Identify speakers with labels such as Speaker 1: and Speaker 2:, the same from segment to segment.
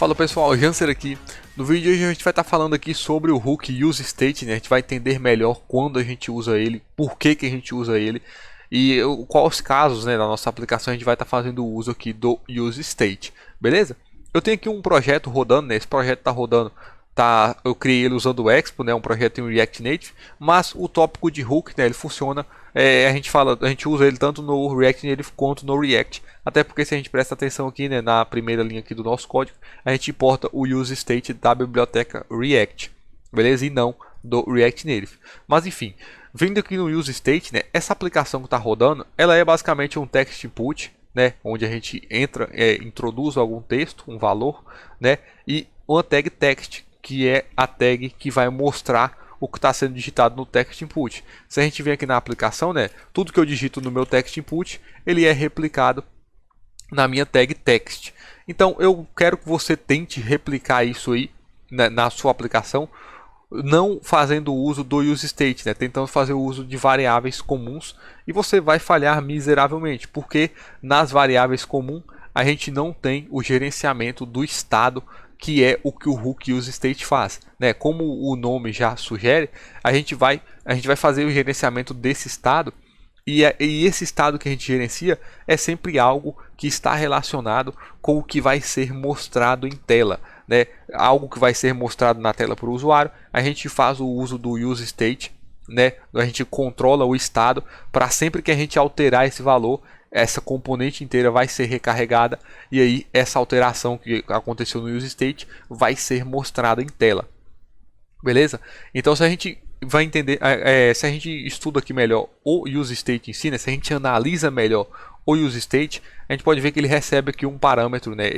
Speaker 1: Fala pessoal, Janser aqui. No vídeo de hoje a gente vai estar falando aqui sobre o hook useState, né? A gente vai entender melhor quando a gente usa ele, por que a gente usa ele e quais casos, né, da nossa aplicação a gente vai estar fazendo uso aqui do useState, beleza? Eu tenho aqui um projeto rodando, né? Esse projeto está rodando, eu criei ele usando o Expo, né? Um projeto em React Native, mas o tópico de hook, né? Ele funciona, a gente usa ele tanto no React Native quanto no React. Até porque se a gente presta atenção aqui, né, na primeira linha aqui do nosso código, a gente importa o useState da biblioteca React, beleza? E não do React Native. Mas enfim, vindo aqui no useState, né, essa aplicação que está rodando, ela é basicamente um text input, né, onde a gente entra, introduz algum texto, um valor, né, e uma tag text, que é a tag que vai mostrar o que está sendo digitado no text input. Se a gente vem aqui na aplicação, né, tudo que eu digito no meu text input, ele é replicado na minha tag text. Então eu quero que você tente replicar isso aí, né, na sua aplicação, não fazendo uso do useState, né, tentando fazer o uso de variáveis comuns, e você vai falhar miseravelmente, porque nas variáveis comuns a gente não tem o gerenciamento do estado, que é o que o hook useState faz, né? Como o nome já sugere, a gente vai fazer o gerenciamento desse estado, e esse estado que a gente gerencia é sempre algo que está relacionado com o que vai ser mostrado em tela, né? Algo que vai ser mostrado na tela para o usuário, a gente faz o uso do useState, né? A gente controla o estado para sempre que a gente alterar esse valor, essa componente inteira vai ser recarregada, e aí essa alteração que aconteceu no useState vai ser mostrada em tela, beleza? Então se a gente vai entender, se a gente estuda aqui melhor o useState em si, né, se a gente analisa melhor o useState, a gente pode ver que ele recebe aqui um parâmetro, né,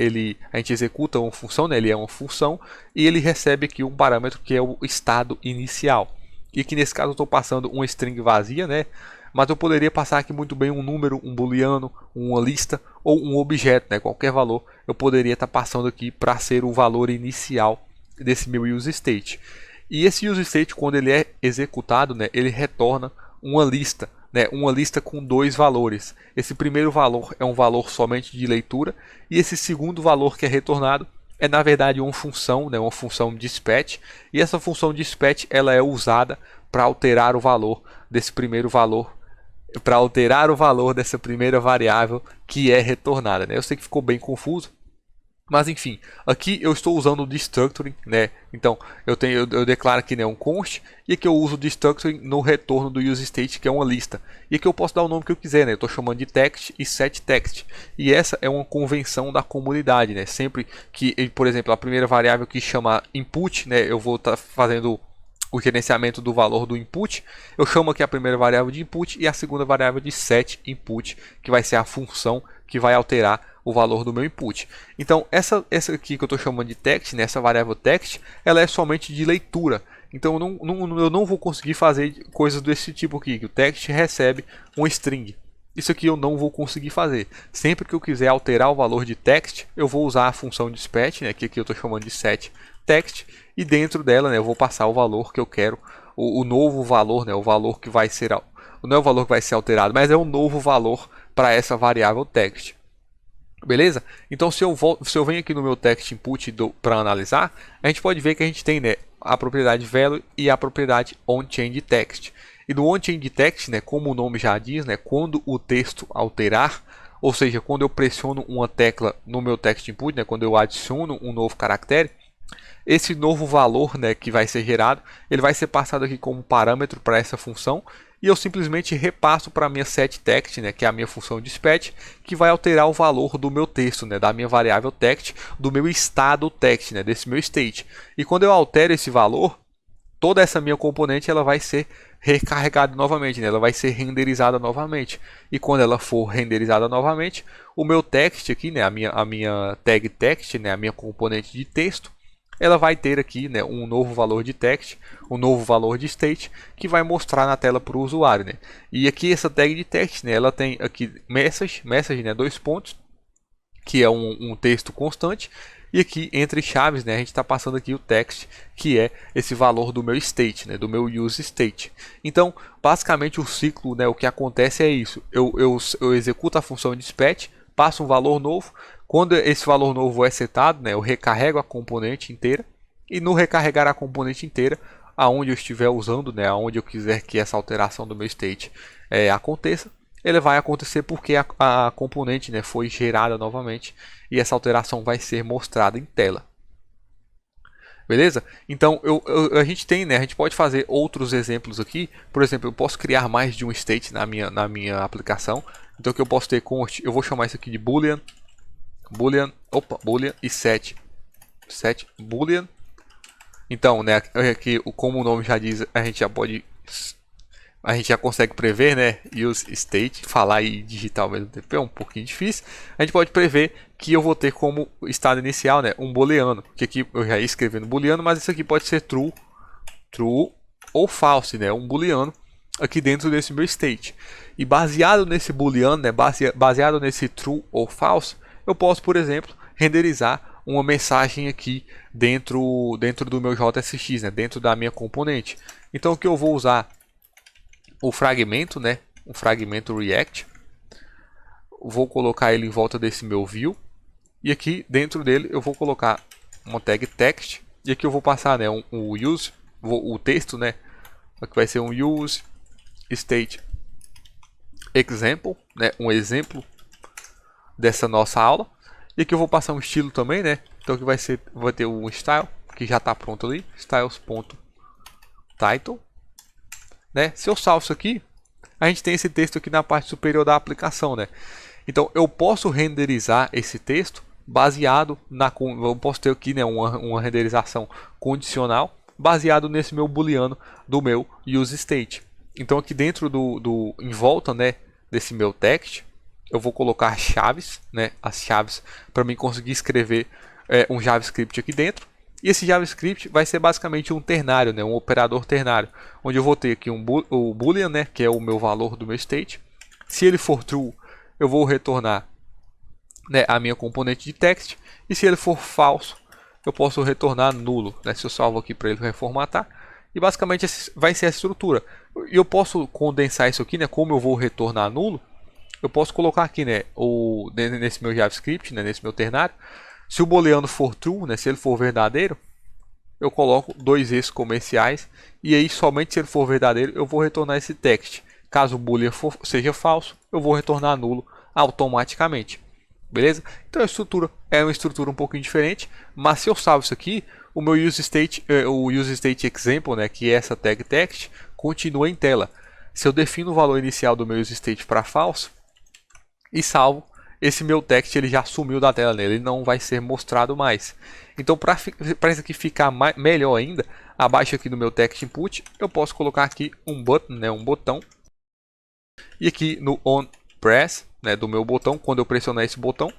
Speaker 1: a gente executa uma função, né, ele é uma função, e ele recebe aqui um parâmetro que é o estado inicial, e que nesse caso eu estou passando uma string vazia, né, mas eu poderia passar aqui muito bem um número, um booleano, uma lista ou um objeto, né, qualquer valor eu poderia estar passando aqui para ser o valor inicial desse meu useState. E esse useState, quando ele é executado, né, ele retorna uma lista, né, uma lista com dois valores. Esse primeiro valor é um valor somente de leitura, e esse segundo valor que é retornado é na verdade uma função, né, uma função dispatch, e essa função dispatch ela é usada para alterar o valor desse primeiro valor, para alterar o valor dessa primeira variável que é retornada, né? Eu sei que ficou bem confuso, mas enfim, aqui eu estou usando o destructuring, né? Então eu declaro aqui, né, um const, e aqui eu uso o destructuring no retorno do useState, que é uma lista, e aqui eu posso dar o nome que eu quiser, né? Eu estou chamando de text e setText, e essa é uma convenção da comunidade, né? Sempre que, por exemplo, a primeira variável que chama input, né, eu vou estar fazendo o gerenciamento do valor do input, eu chamo aqui a primeira variável de input e a segunda variável de setInput, que vai ser a função que vai alterar o valor do meu input. Então essa aqui que eu estou chamando de text, né, essa variável text, ela é somente de leitura. Então eu não vou conseguir fazer coisas desse tipo aqui, que o text recebe um string. Isso aqui eu não vou conseguir fazer. Sempre que eu quiser alterar o valor de text, eu vou usar a função dispatch, né, que aqui eu estou chamando de setText, e dentro dela, né, eu vou passar o valor que eu quero, o novo valor, né, o valor que vai ser, não é o valor que vai ser alterado, mas é um novo valor para essa variável text. Beleza? Então se eu venho aqui no meu text input para analisar, a gente pode ver que a gente tem, né, a propriedade value e a propriedade onChangeText. E no onChangeText, né, como o nome já diz, né, quando o texto alterar, ou seja, quando eu pressiono uma tecla no meu text input, né, quando eu adiciono um novo caractere, esse novo valor, né, que vai ser gerado, ele vai ser passado aqui como parâmetro para essa função, e eu simplesmente repasso para a minha setText, né, que é a minha função dispatch, que vai alterar o valor do meu texto, né, da minha variável text, do meu estado text, né, desse meu state. E quando eu altero esse valor, toda essa minha componente ela vai ser recarregada novamente, né, ela vai ser renderizada novamente. E quando ela for renderizada novamente, o meu text aqui, né, a minha tag text, né, a minha componente de texto, ela vai ter aqui, né, um novo valor de text, um novo valor de state, que vai mostrar na tela para o usuário, né? E aqui essa tag de text, né, ela tem aqui message, né, dois pontos, que é um texto constante, e aqui entre chaves, né, a gente está passando aqui o text, que é esse valor do meu state, né, do meu useState. Então, basicamente o ciclo, né, o que acontece é isso: eu executo a função dispatch, passo um valor novo. Quando esse valor novo é setado, né, eu recarrego a componente inteira, e no recarregar a componente inteira, aonde eu estiver usando, né, aonde eu quiser que essa alteração do meu state aconteça, ele vai acontecer porque a componente, né, foi gerada novamente e essa alteração vai ser mostrada em tela. Beleza? Então a gente tem, né, a gente pode fazer outros exemplos aqui. Por exemplo, eu posso criar mais de um state na minha aplicação. Então o que eu posso ter const, eu vou chamar isso aqui de boolean, boolean e set boolean. Então, né, aqui como o nome já diz, a gente já consegue prever, né, use state, falar e digitar ao mesmo tempo é um pouquinho difícil. A gente pode prever que eu vou ter como estado inicial, né, um booleano, que aqui eu já ia escrevendo booleano, mas isso aqui pode ser true ou false, né, um booleano aqui dentro desse meu state. E baseado nesse booleano, né, baseado nesse true ou false, eu posso, por exemplo, renderizar uma mensagem aqui dentro do meu JSX, né, dentro da minha componente. Então o que eu vou usar? O fragmento, né, um fragmento React. Vou colocar ele em volta desse meu view. E aqui dentro dele eu vou colocar uma tag text. E aqui eu vou passar, né, o texto, né, que vai ser um use state example, né, um exemplo dessa nossa aula. E aqui eu vou passar um estilo também, né? Então aqui vai ter um style que já está pronto ali, styles.title, né? Se eu salvo isso aqui, a gente tem esse texto aqui na parte superior da aplicação, né? Então eu posso renderizar esse texto baseado eu posso ter aqui, né, uma renderização condicional baseado nesse meu booleano do meu use state. Então aqui dentro em volta, né, desse meu text, eu vou colocar chaves, né, as chaves para mim conseguir escrever um JavaScript aqui dentro. E esse JavaScript vai ser basicamente um ternário, né, um operador ternário, onde eu vou ter aqui o boolean, né, que é o meu valor do meu state. Se ele for true, eu vou retornar, né, a minha componente de text. E se ele for falso, eu posso retornar nulo, né, se eu salvo aqui para ele reformatar. E basicamente vai ser a estrutura. E eu posso condensar isso aqui, né, como eu vou retornar nulo. Eu posso colocar aqui, né, nesse meu JavaScript, né, nesse meu ternário, se o booleano for true, né, se ele for verdadeiro, eu coloco dois es comerciais e aí somente se ele for verdadeiro eu vou retornar esse text. Caso o boolean seja falso, eu vou retornar nulo automaticamente. Beleza? Então a estrutura é uma estrutura um pouquinho diferente, mas se eu salvo isso aqui, o meu use state example, né, que é essa tag text, continua em tela. Se eu defino o valor inicial do meu use state para falso e salvo, esse meu text ele já sumiu da tela, né? Ele não vai ser mostrado mais. Então para isso aqui ficar melhor ainda, abaixo aqui do meu text input, eu posso colocar aqui um button, né, um botão. E aqui no onPress, né, do meu botão, quando eu pressionar esse botão,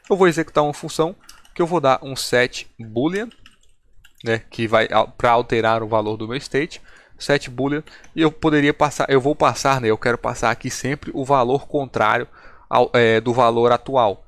Speaker 1: eu vou executar uma função que eu vou dar um set boolean, né, que vai para alterar o valor do meu state, set boolean, e eu quero passar aqui sempre o valor contrário do valor atual.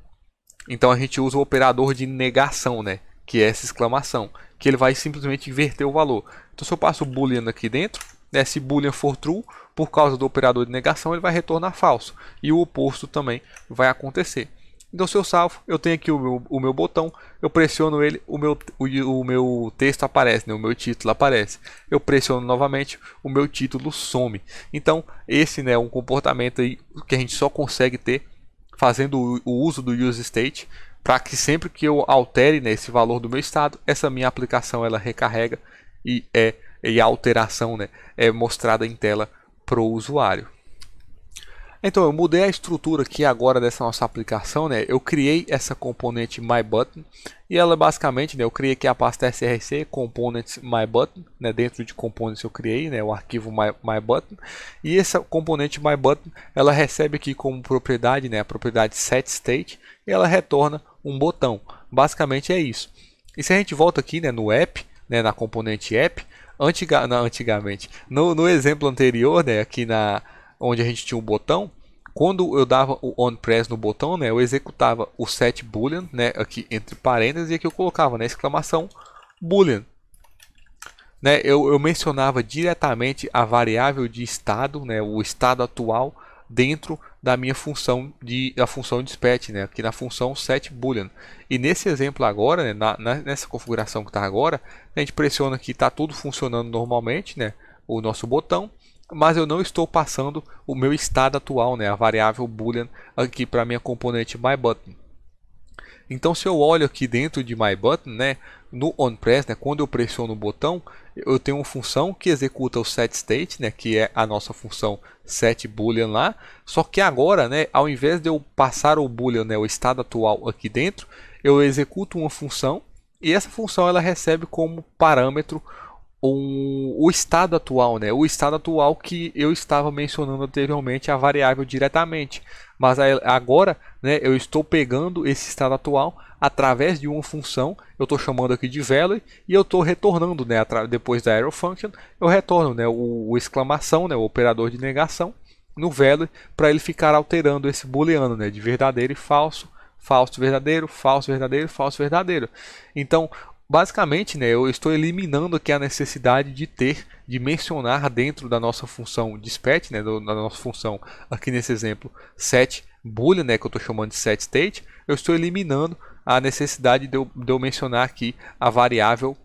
Speaker 1: Então a gente usa o operador de negação, né, que é essa exclamação, que ele vai simplesmente inverter o valor. Então se eu passo o boolean aqui dentro, né, se boolean for true, por causa do operador de negação, ele vai retornar falso. E o oposto também vai acontecer. Então se eu salvo, eu tenho aqui o meu botão, eu pressiono ele, o meu texto aparece, né? O meu título aparece. Eu pressiono novamente, o meu título some. Então esse, né, é um comportamento aí que a gente só consegue ter fazendo o uso do useState, para que sempre que eu altere, né, esse valor do meu estado, essa minha aplicação ela recarrega e a alteração, né, é mostrada em tela para o usuário. Então eu mudei a estrutura aqui agora dessa nossa aplicação, né? Eu criei essa componente MyButton e ela basicamente, né, eu criei aqui a pasta src components MyButton, né? Dentro de components eu criei, né, o arquivo MyButton, e essa componente MyButton ela recebe aqui como propriedade, né, a propriedade setState, e ela retorna um botão. Basicamente é isso. E se a gente volta aqui, né, no app, né, na componente app, antigamente, no exemplo anterior, né, aqui onde a gente tinha o botão, quando eu dava o onPress no botão, né, eu executava o set boolean, né, aqui entre parênteses, e aqui eu colocava, né, exclamação boolean. Né, eu mencionava diretamente a variável de estado, né, o estado atual dentro da minha função a função dispatch, né, aqui na função setBoolean. E nesse exemplo agora, né, nessa configuração que está agora, a gente pressiona aqui, está tudo funcionando normalmente, né, o nosso botão, mas eu não estou passando o meu estado atual, né, a variável boolean aqui para a minha componente myButton. Então, se eu olho aqui dentro de myButton, né, no onPress, né, quando eu pressiono o botão, eu tenho uma função que executa o setState, né, que é a nossa função setBoolean lá. Só que agora, né, ao invés de eu passar o boolean, né, o estado atual aqui dentro, eu executo uma função e essa função ela recebe como parâmetro o estado atual, né? O estado atual que eu estava mencionando anteriormente, a variável diretamente. Mas agora, né, eu estou pegando esse estado atual através de uma função, eu estou chamando aqui de value e eu estou retornando, né, depois da arrow function, eu retorno, né, o exclamação, né, o operador de negação no value para ele ficar alterando esse booleano, né, de verdadeiro e falso, falso verdadeiro, falso verdadeiro, falso verdadeiro. Então, basicamente, né, eu estou eliminando aqui a necessidade de mencionar dentro da nossa função dispatch, né, da nossa função aqui nesse exemplo setBoolean, né, que eu estou chamando de setState, eu estou eliminando a necessidade de eu mencionar aqui a variável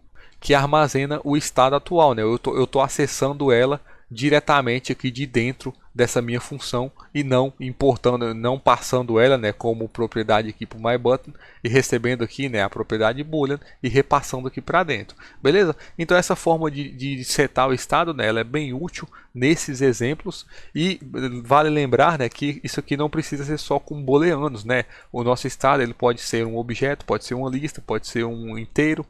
Speaker 1: que armazena o estado atual, né, eu estou acessando ela diretamente aqui de dentro dessa minha função e não importando, não passando ela, né, como propriedade aqui para o myButton e recebendo aqui, né, a propriedade boolean e repassando aqui para dentro, beleza? Então essa forma de setar o estado, né, ela é bem útil nesses exemplos e vale lembrar, né, que isso aqui não precisa ser só com booleanos, né? O nosso estado ele pode ser um objeto, pode ser uma lista, pode ser um inteiro,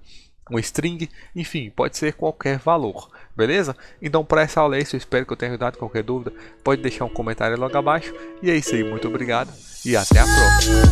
Speaker 1: um string, enfim, pode ser qualquer valor, beleza? Então para essa aula é isso, eu espero que eu tenha ajudado. Qualquer dúvida, pode deixar um comentário logo abaixo. E é isso aí, muito obrigado e até a próxima.